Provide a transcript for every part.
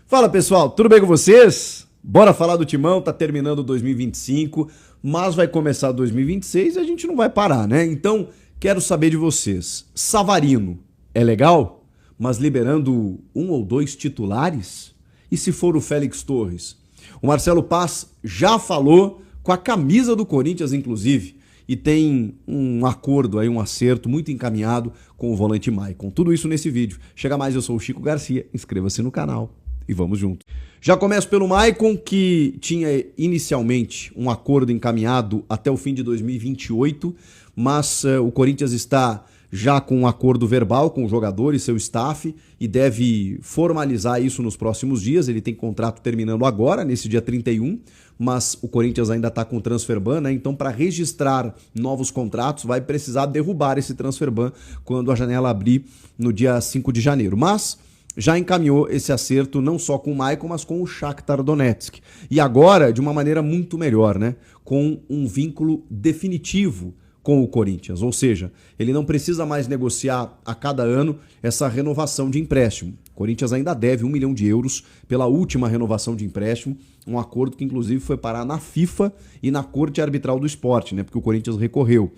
Fala pessoal, tudo bem com vocês? Bora falar do Timão, tá terminando 2025, mas vai começar 2026 e a gente não vai parar, né? Então, quero saber de vocês, Savarino é legal, mas liberando um ou dois titulares? E se for o Félix Torres? O Marcelo Paz já falou com a camisa do Corinthians, inclusive, e tem um acordo aí, um acerto muito encaminhado com o volante Maicon. Tudo isso nesse vídeo. Chega mais, eu sou o Chico Garcia, inscreva-se no canal e vamos junto. Já começo pelo Maicon, que tinha inicialmente um acordo encaminhado até o fim de 2028, mas o Corinthians está já com um acordo verbal com o jogador e seu staff e deve formalizar isso nos próximos dias. Ele tem contrato terminando agora, nesse dia 31, mas o Corinthians ainda está com o transfer ban, né? Então, para registrar novos contratos, vai precisar derrubar esse transfer ban quando a janela abrir no dia 5 de janeiro. Mas já encaminhou esse acerto não só com o Maicon, mas com o Shakhtar Donetsk. E agora, de uma maneira muito melhor, né? Com um vínculo definitivo com o Corinthians. Ou seja, ele não precisa mais negociar a cada ano essa renovação de empréstimo. O Corinthians ainda deve 1 milhão de euros pela última renovação de empréstimo, um acordo que inclusive foi parar na FIFA e na Corte Arbitral do Esporte, né? Porque o Corinthians recorreu,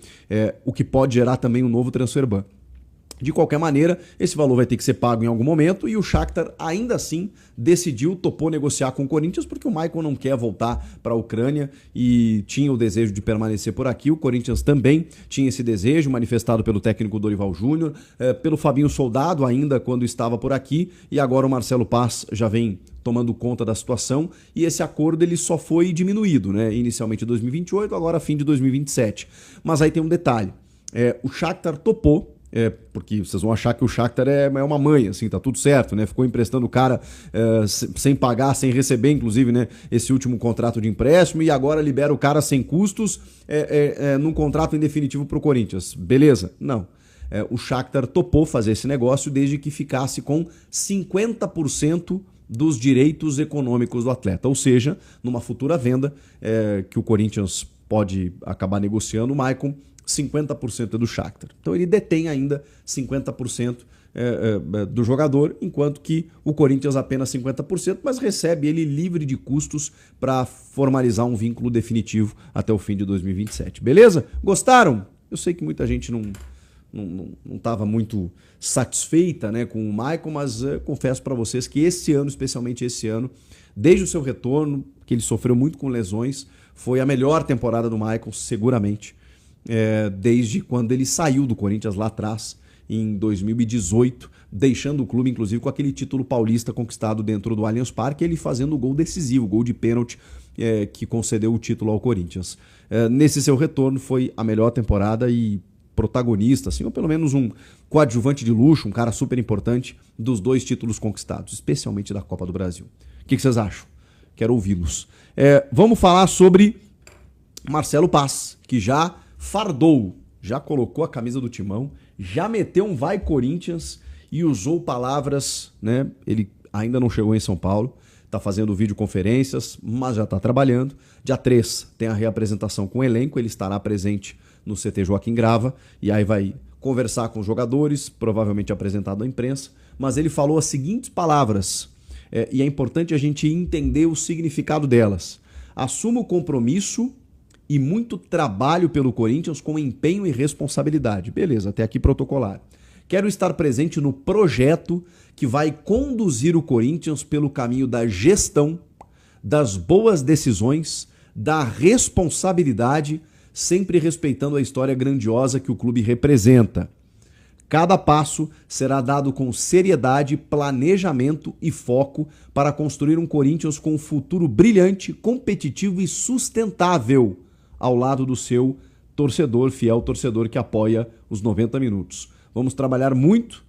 o que pode gerar também um novo transfer ban. De qualquer maneira, esse valor vai ter que ser pago em algum momento e o Shakhtar ainda assim decidiu, topou negociar com o Corinthians porque o Maicon não quer voltar para a Ucrânia e tinha o desejo de permanecer por aqui. O Corinthians também tinha esse desejo, manifestado pelo técnico Dorival Júnior, pelo Fabinho Soldado ainda quando estava por aqui, e agora o Marcelo Paz já vem tomando conta da situação e esse acordo ele só foi diminuído, né? Inicialmente em 2028, agora fim de 2027. Mas aí tem um detalhe, o Shakhtar topou, porque vocês vão achar que o Shakhtar é uma mãe, assim, tá tudo certo, né? Ficou emprestando o cara sem pagar, sem receber, inclusive, né? Esse último contrato de empréstimo e agora libera o cara sem custos num contrato em definitivo pro Corinthians. Beleza? Não. O Shakhtar topou fazer esse negócio desde que ficasse com 50% dos direitos econômicos do atleta. Ou seja, numa futura venda que o Corinthians pode acabar negociando, o Maicon 50% é do Shakhtar. Então ele detém ainda 50% do jogador, enquanto que o Corinthians apenas 50%, mas recebe ele livre de custos para formalizar um vínculo definitivo até o fim de 2027. Beleza? Gostaram? Eu sei que muita gente não estava muito satisfeita, né, com o Maicon, mas confesso para vocês que esse ano, especialmente esse ano, desde o seu retorno, que ele sofreu muito com lesões, foi a melhor temporada do Maicon, seguramente. Desde quando ele saiu do Corinthians lá atrás, em 2018, deixando o clube, inclusive, com aquele título paulista conquistado dentro do Allianz Parque, ele fazendo o gol decisivo, o gol de pênalti que concedeu o título ao Corinthians. Nesse seu retorno foi a melhor temporada e protagonista, assim, ou pelo menos um coadjuvante de luxo, um cara super importante dos dois títulos conquistados, especialmente da Copa do Brasil. O que vocês acham? Quero ouvi-los. Vamos falar sobre Marcelo Paz, que já fardou, já colocou a camisa do Timão, já meteu um vai Corinthians e usou palavras, né? Ele ainda não chegou em São Paulo, está fazendo videoconferências, mas já está trabalhando. Dia 3 tem a reapresentação com o elenco, ele estará presente no CT Joaquim Grava e aí vai conversar com os jogadores, provavelmente apresentado à imprensa, mas ele falou as seguintes palavras, e é importante a gente entender o significado delas. Assumo o compromisso e muito trabalho pelo Corinthians com empenho e responsabilidade. Beleza, até aqui protocolar. Quero estar presente no projeto que vai conduzir o Corinthians pelo caminho da gestão, das boas decisões, da responsabilidade, sempre respeitando a história grandiosa que o clube representa. Cada passo será dado com seriedade, planejamento e foco para construir um Corinthians com um futuro brilhante, competitivo e sustentável, ao lado do seu torcedor, fiel torcedor que apoia os 90 minutos. Vamos trabalhar muito,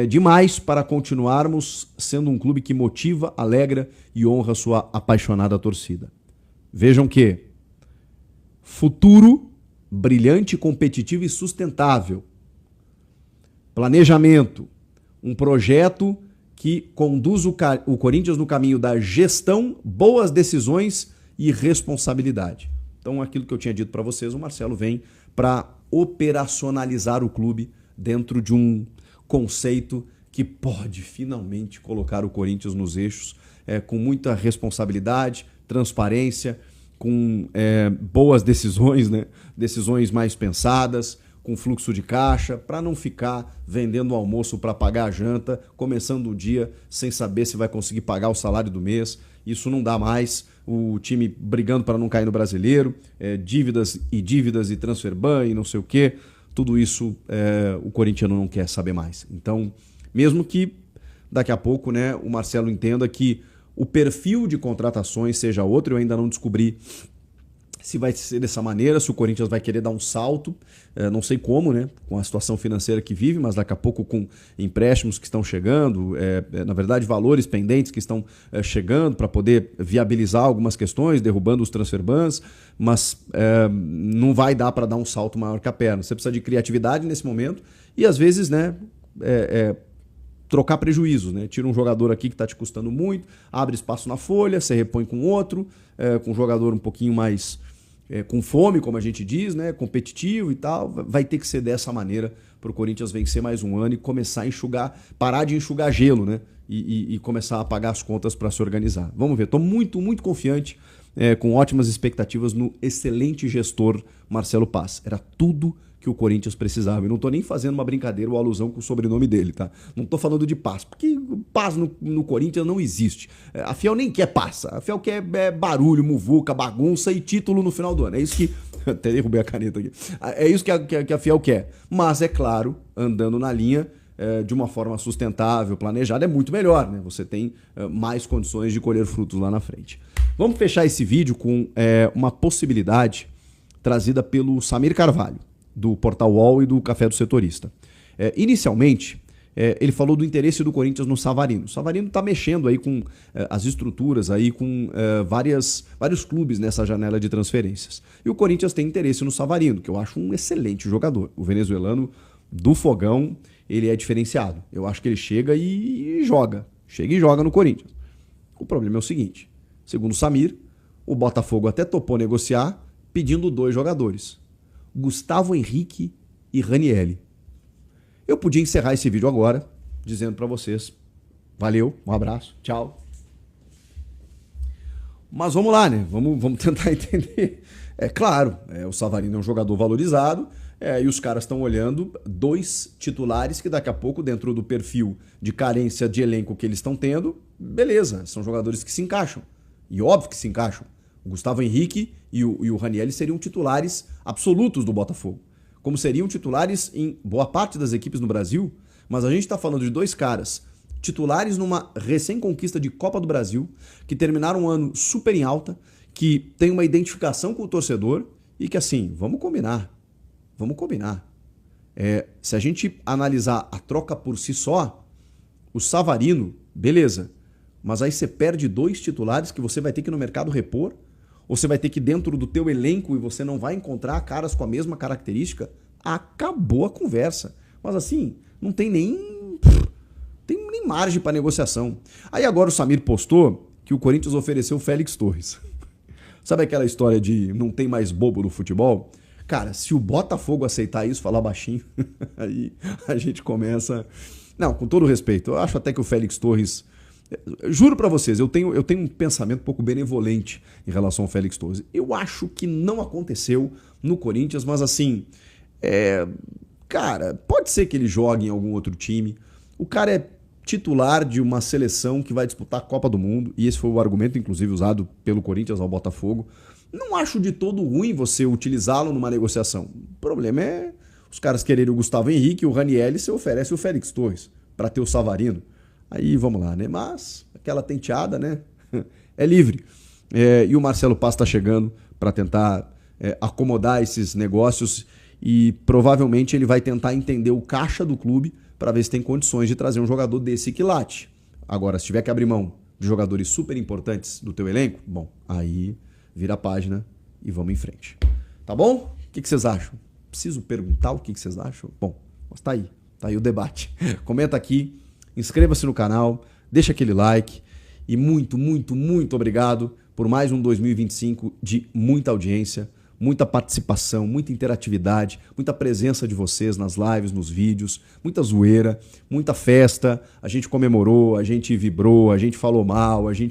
demais, para continuarmos sendo um clube que motiva, alegra e honra sua apaixonada torcida. Vejam que futuro brilhante, competitivo e sustentável. Planejamento, um projeto que conduz o Corinthians no caminho da gestão, boas decisões e responsabilidade. Então, aquilo que eu tinha dito para vocês, o Marcelo vem para operacionalizar o clube dentro de um conceito que pode finalmente colocar o Corinthians nos eixos com muita responsabilidade, transparência, com boas decisões, né? Decisões mais pensadas, com fluxo de caixa, para não ficar vendendo o almoço para pagar a janta, começando o dia sem saber se vai conseguir pagar o salário do mês. Isso não dá mais. O time brigando para não cair no Brasileiro, dívidas e transfer ban e não sei o quê. Tudo isso o corintiano não quer saber mais. Então, mesmo que daqui a pouco, né, o Marcelo entenda que o perfil de contratações seja outro, eu ainda não descobri se vai ser dessa maneira, se o Corinthians vai querer dar um salto, não sei como, né, com a situação financeira que vive, mas daqui a pouco com empréstimos que estão chegando, na verdade valores pendentes que estão chegando para poder viabilizar algumas questões, derrubando os transfer bans, mas não vai dar para dar um salto maior que a perna. Você precisa de criatividade nesse momento e às vezes, né, trocar prejuízos, né? Tira um jogador aqui que está te custando muito, abre espaço na folha, você repõe com outro, com um jogador um pouquinho mais com fome, como a gente diz, né? Competitivo e tal. Vai ter que ser dessa maneira para o Corinthians vencer mais um ano e começar a enxugar, parar de enxugar gelo, né? E começar a pagar as contas para se organizar. Vamos ver, estou muito, muito confiante, com ótimas expectativas no excelente gestor Marcelo Paz. Era tudo que o Corinthians precisava. Eu não estou nem fazendo uma brincadeira ou alusão com o sobrenome dele, tá? Não estou falando de Paz, porque Paz no Corinthians não existe. A Fiel nem quer Paz. A Fiel quer barulho, muvuca, bagunça e título no final do ano. É isso que... Até derrubei a caneta aqui. É isso que a Fiel quer. Mas, é claro, andando na linha de uma forma sustentável, planejada, é muito melhor, né? Você tem mais condições de colher frutos lá na frente. Vamos fechar esse vídeo com uma possibilidade trazida pelo Samir Carvalho, do Portal UOL e do Café do Setorista. Inicialmente, ele falou do interesse do Corinthians no Savarino. O Savarino está mexendo aí com as estruturas, aí com vários clubes nessa janela de transferências. E o Corinthians tem interesse no Savarino, que eu acho um excelente jogador. O venezuelano do fogão, ele é diferenciado. Eu acho que ele chega e joga. Chega e joga no Corinthians. O problema é o seguinte, segundo o Samir, o Botafogo até topou negociar pedindo 2 jogadores. Gustavo Henrique e Ranielli. Eu podia encerrar esse vídeo agora, dizendo para vocês, valeu, um abraço, tchau. Mas vamos lá, né? Vamos tentar entender. É claro, o Savarino é um jogador valorizado, e os caras estão olhando 2 titulares que daqui a pouco, dentro do perfil de carência de elenco que eles estão tendo, beleza, são jogadores que se encaixam. E óbvio que se encaixam. O Gustavo Henrique e o Ranielli seriam titulares absolutos do Botafogo, como seriam titulares em boa parte das equipes no Brasil, mas a gente está falando de 2 caras titulares numa recém-conquista de Copa do Brasil, que terminaram um ano super em alta, que tem uma identificação com o torcedor e que, assim, vamos combinar. Se a gente analisar a troca por si só, o Savarino, beleza, mas aí você perde 2 titulares que você vai ter que ir no mercado repor, ou você vai ter que ir dentro do teu elenco e você não vai encontrar caras com a mesma característica, acabou a conversa. Mas assim, não tem nem margem para negociação. Aí agora o Samir postou que o Corinthians ofereceu o Félix Torres. Sabe aquela história de não tem mais bobo no futebol? Cara, se o Botafogo aceitar isso, falar baixinho, aí a gente começa... Não, com todo respeito, eu acho até que o Félix Torres... Juro pra vocês, eu tenho um pensamento um pouco benevolente em relação ao Félix Torres. Eu acho que não aconteceu no Corinthians, mas assim, cara, pode ser que ele jogue em algum outro time. O cara é titular de uma seleção que vai disputar a Copa do Mundo, e esse foi o argumento, inclusive, usado pelo Corinthians ao Botafogo. Não acho de todo ruim você utilizá-lo numa negociação. O problema é os caras quererem o Gustavo Henrique e o Ranielli, você oferece o Félix Torres para ter o Savarino. Aí vamos lá, né? Mas aquela tenteada, né? É livre. E o Marcelo Paz está chegando para tentar acomodar esses negócios e provavelmente ele vai tentar entender o caixa do clube para ver se tem condições de trazer um jogador desse quilate. Agora, se tiver que abrir mão de jogadores super importantes do teu elenco, bom, aí vira a página e vamos em frente. Tá bom? O que vocês acham? Preciso perguntar o que vocês acham? Bom, mas tá aí o debate. Comenta aqui. Inscreva-se no canal, deixa aquele like e muito, muito, muito obrigado por mais um 2025 de muita audiência, muita participação, muita interatividade, muita presença de vocês nas lives, nos vídeos, muita zoeira, muita festa. A gente comemorou, a gente vibrou, a gente falou mal, a gente